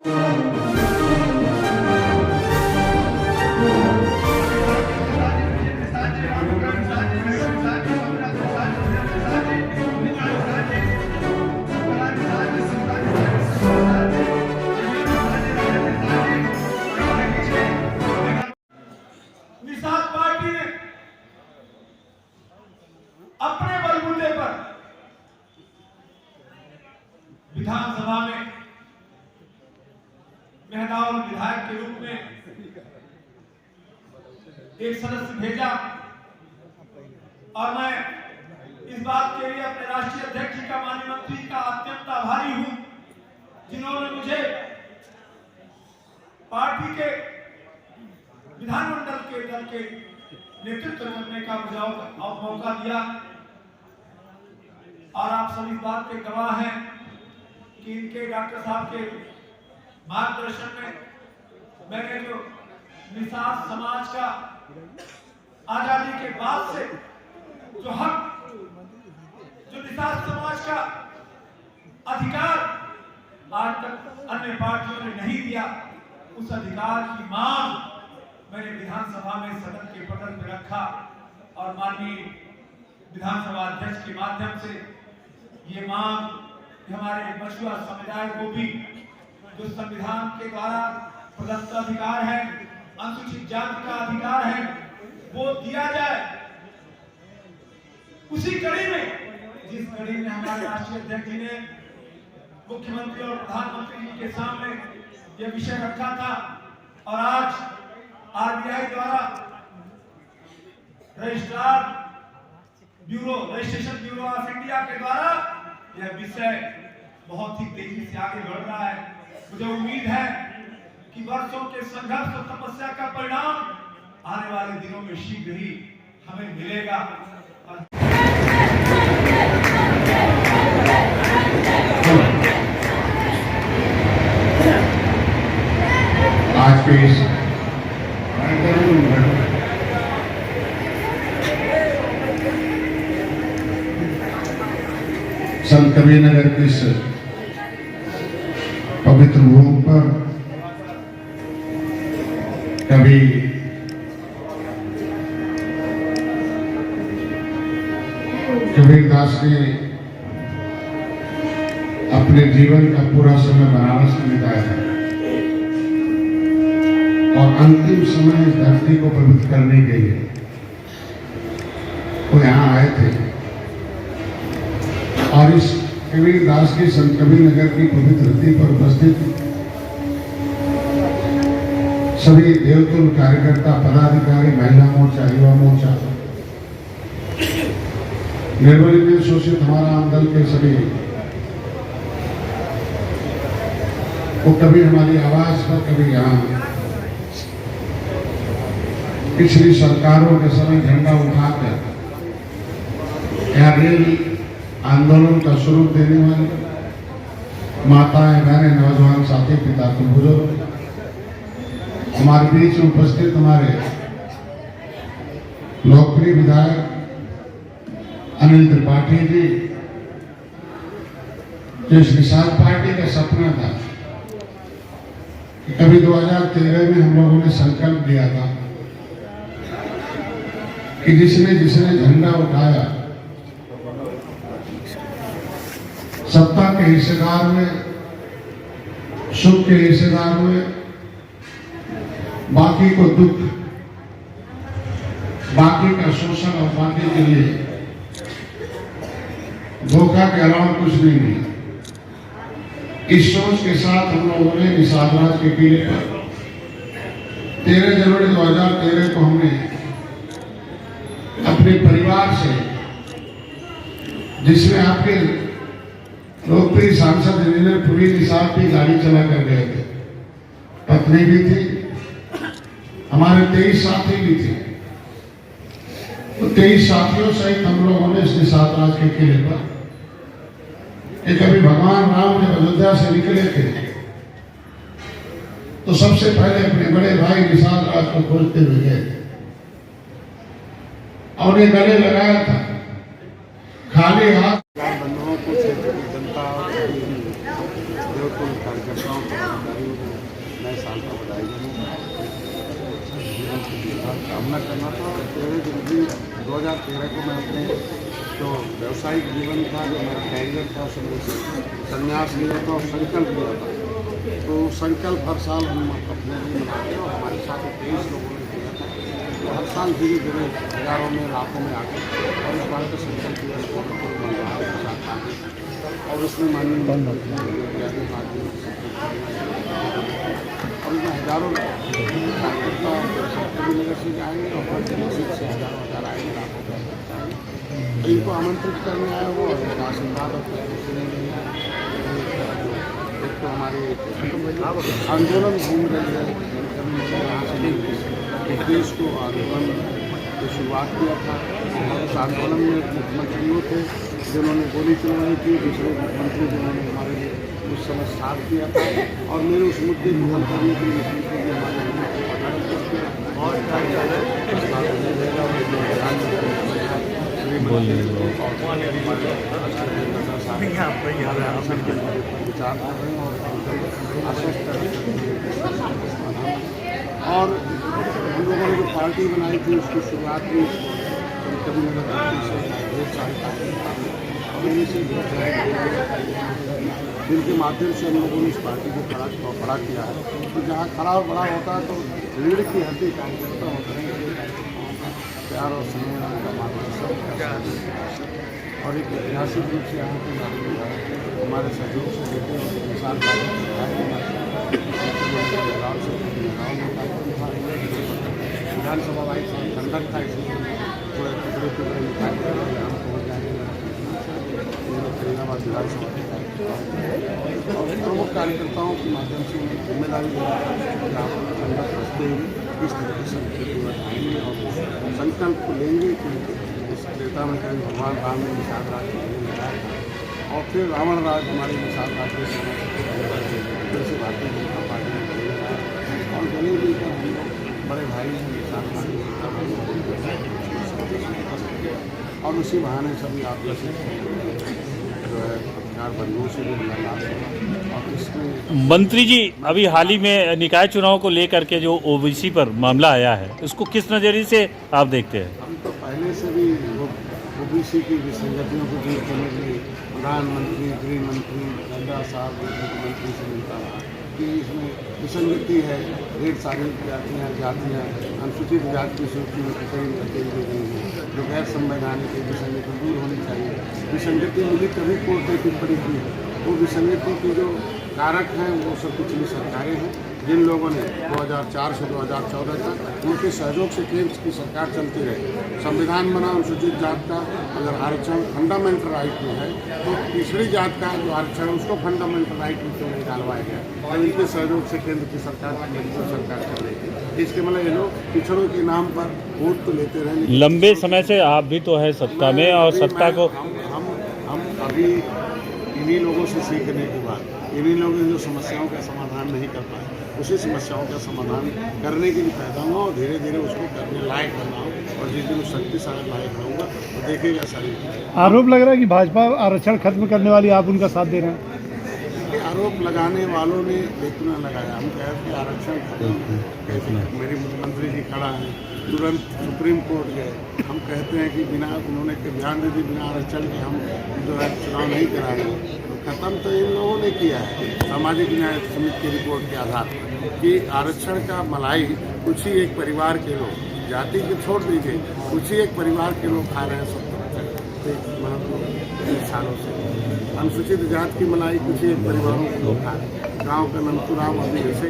Nishad party ने अपने बलबूते पर विधानसभा में मेहनौर विधायक के रूप में एक सदस्य भेजा और मैं इस बात के लिए अपने राष्ट्रीय अध्यक्ष जी का, माननीय मंत्री का अत्यंत आभारी हूं, जिन्होंने मुझे पार्टी के विधानमंडल के दल के नेतृत्व करने का मुझे मौका दिया। और आप सभी बात के गवाह हैं कि इनके डॉक्टर साहब के मार्गदर्शन में मैंने जो निषाद समाज का आजादी के बाद से जो हक, जो निषाद समाज का अधिकार आज तक अन्य पार्टियों ने नहीं दिया, उस अधिकार की मांग मैंने विधानसभा में सदन के पटल पर रखा और माननीय विधानसभा अध्यक्ष के माध्यम से ये मांग हमारे मछुआ समुदाय को भी जो संविधान के द्वारा प्रदत्त अधिकार है, अनुसूचित जाति का अधिकार है, वो दिया जाए। उसी कड़ी में, जिस कड़ी में हमारे राष्ट्रीय अध्यक्ष जी ने मुख्यमंत्री और प्रधानमंत्री जी के सामने यह विषय रखा था और आज आरबीआई द्वारा रजिस्ट्रेशन ब्यूरो ऑफ इंडिया के द्वारा यह विषय बहुत ही तेजी से आगे बढ़ रहा है। मुझे उम्मीद है कि वर्षों के संघर्ष और तपस्या का परिणाम आने वाले दिनों में शीघ्र ही हमें मिलेगा। आज के इस संत कबीरनगर की इस पवित्र भूमि पर कभी कबीरदास ने अपने जीवन का पूरा समय बनारस में बिताया था और अंतिम समय इस धरती को पवित्र करने के लिए वो यहाँ आए थे और इस कबीरदास की संत कबीरनगर की पवित्र धरती पर उपस्थित सभी देवतुल कार्यकर्ता, पदाधिकारी, महिला मोर्चा, युवा मोर्चा, निर्बल शोषित हमारा आंदोलन के सभी वो कभी हमारी आवाज पर, कभी यहाँ पिछली सरकारों के समय झंडा उठाकर यहाँ रेल आंदोलन का स्वरूप देने वाले माताएं, बहनें, नौजवान साथी, पिता के बुजुर्ग हमारे बीच में उपस्थित हमारे लोकप्रिय विधायक अनिल त्रिपाठी जी, जो इस निषाद पार्टी का सपना था कि कभी 2013 में हम लोगों ने संकल्प लिया था कि जिसने झंडा उठाया सत्ता के हिस्सेदार में, सुख के हिस्सेदार में, बाकी को दुख, बाकी का शोषण और बाकी के लिए धोखा के अलावा कुछ नहीं मिला। इस सोच के साथ हम लोगों ने निषाद राज के किले पर 13 जनवरी 2013 को हमने अपने परिवार से, जिसमें आपके लोकप्रिय सांसद इंजीनियर प्रवीण निषाद भी गाड़ी चला कर गए थे, पत्नी भी थी, हमारे 23 साथी भी थे। तो 23 साथियों सहित हम लोगों ने इस निषाद राज के किले पर, एक अभी भगवान राम जब अयोध्या से निकले थे तो सबसे पहले अपने बड़े भाई निषाद राज को खोजते हुए गए थे और उन्हें गले लगाया था। खाली हाथ बंधुओं को, क्षेत्र की जनता, देवकुल कार्यकर्ताओं को साल का बधाई देना, जीवन की दीर्घायु कामना करना था। 13 जनवरी 2013 को मैं अपने जो व्यावसायिक जीवन था, जो मेरा कैरियर था, उसमें संन्यास लिया था और संकल्प लिया था। तो संकल्प हर साल हम अपने लिए मनाते हैं और हमारे साथ 23 लोगों ने किया था। तो हर साल धीरे धीरे हज़ारों में लाखों में आके और इस बात का संकल्प लिया और उसमें माननीय और इसमें हज़ारों कार्यकर्ता नगर से जाएंगे और हर सीट से हज़ार आएंगे, लाखों का तो इनको आमंत्रित करने आए वो आशीर्वाद और एक तो हमारे आंदोलन घूम रही है। यहाँ से इस देश को आंदोलन की शुरुआत किया था। उस आंदोलन में मुख्यमंत्रियों थे जिन्होंने गोली चलाई थी, दूसरे मुख्यमंत्री जिन्होंने हमारे लिए उस समय साथ किया था और मेरे उस मुद्दे को हल करने के लिए हमारे विचार कर रहे हैं और आश्वस्त कर रहे हैं। और हम लोगों ने जो पार्टी बनाई थी उसकी शुरुआत भी कभी नगर से ढेर सारी जिनके माध्यम से हम लोगों ने इस पार्टी को खड़ा किया है। तो जहाँ खड़ा और बड़ा होता है तो रीढ़ की हड्डी कार्यकर्ता होते हैं, प्यार और सम्मान का मार्गदर्शन और एक ऐतिहासिक रूप से यहाँ के नागरिक हमारे सहयोग से देते हैं। मिसाल विधानसभा वाइज ठंडक था, इसलिए पूरे टुकड़े मिठाई हम पहुँच जाएंगे फरीदाबाद विधानसभा के और प्रमुख कार्यकर्ताओं के माध्यम से उन्हें जिम्मेदारी ठंडक रखते हुए इस तरीके से आएंगे और संकल्प को लेंगे कि इस त्रेता में कहीं भगवान राम ने निषाद राज लगाया और फिर रावण राज हमारे निषाद राज के समय से भारतीय जनता पार्टी ने लगाया और गले मिलकर हम लोग बड़े भाई हैं निषाद राज और उसी बहाने सभी आप जैसे जो है पत्रकार बंधुओं से भी मुलाकात और इसमें मंत्री जी अभी हाल ही में निकाय चुनाव को लेकर के जो ओबीसी पर मामला आया है उसको किस नज़रिए से आप देखते हैं? हम तो पहले से भी ओबीसी की विसंगतियों को दूर करने के लिए प्रधानमंत्री, गृह मंत्री, नड्डा साहब मुख्यमंत्री से मिलता रहा कि इसमें विसंगति है, ढेर सारी जातियाँ अनुसूचित जाति की सूची में कई धकेल दी गई हैं जो गैर संवैधानिक है। विसंगति दूर होनी चाहिए। विसंगति मिली तभी कोर्ट ने टिप्पणी की है। वो विसंगति के जो कारक हैं वो सब पिछली सरकारें हैं जिन लोगों ने 2004 से 2014 तक उनके सहयोग से केंद्र की सरकार चलती रही। संविधान बना अनुसूचित जात का अगर आरक्षण फंडामेंटल राइट में है तो तीसरी जात का जो आरक्षण है उसको फंडामेंटल राइट में क्यों नहीं डालवाया गया और इनके सहयोग से केंद्र की सरकार सरकार चल रही थी। इसके मतलब ये लोग पिछड़ों के नाम पर वोट तो लेते रहे। लंबे समय से आप भी तो है सत्ता में और सत्ता को हम अभी इन्हीं लोगों से सीखने के बाद इन्हीं लोगों ने जो समस्याओं का समाधान नहीं कर पाए उसी समस्याओं का समाधान करने के लिए पैदा हुआ और धीरे धीरे उसको करने लायक करना हो और जिस दिन शक्तिशाली लायक होगा तो देखेगा सारी। आरोप लग रहा है कि भाजपा आरक्षण खत्म करने वाली, आप उनका साथ दे रहे हैं? आरोप लगाने वालों ने देखना लगाया। हम कह रहे कि आरक्षण खत्म कैसे? मेरे मुख्यमंत्री जी खड़ा है, तुरंत सुप्रीम कोर्ट गए। हम कहते हैं कि बिना उन्होंने बयान दे दी बिना आरक्षण के हम जो है चुनाव नहीं कराएंगे। तो खत्म तो इन लोगों ने किया है सामाजिक न्याय समिति की रिपोर्ट के आधार पर कि आरक्षण का मलाई कुछ ही एक परिवार के लोग, जाति के छोड़ दीजिए, कुछ ही एक परिवार के लोग खा रहे हैं 70 सालों से। अनुसूचित जाति की मलाई कुछ ही एक परिवारों के लोग खा रहे हैं। गाँव का नंतुराम अभी ऐसे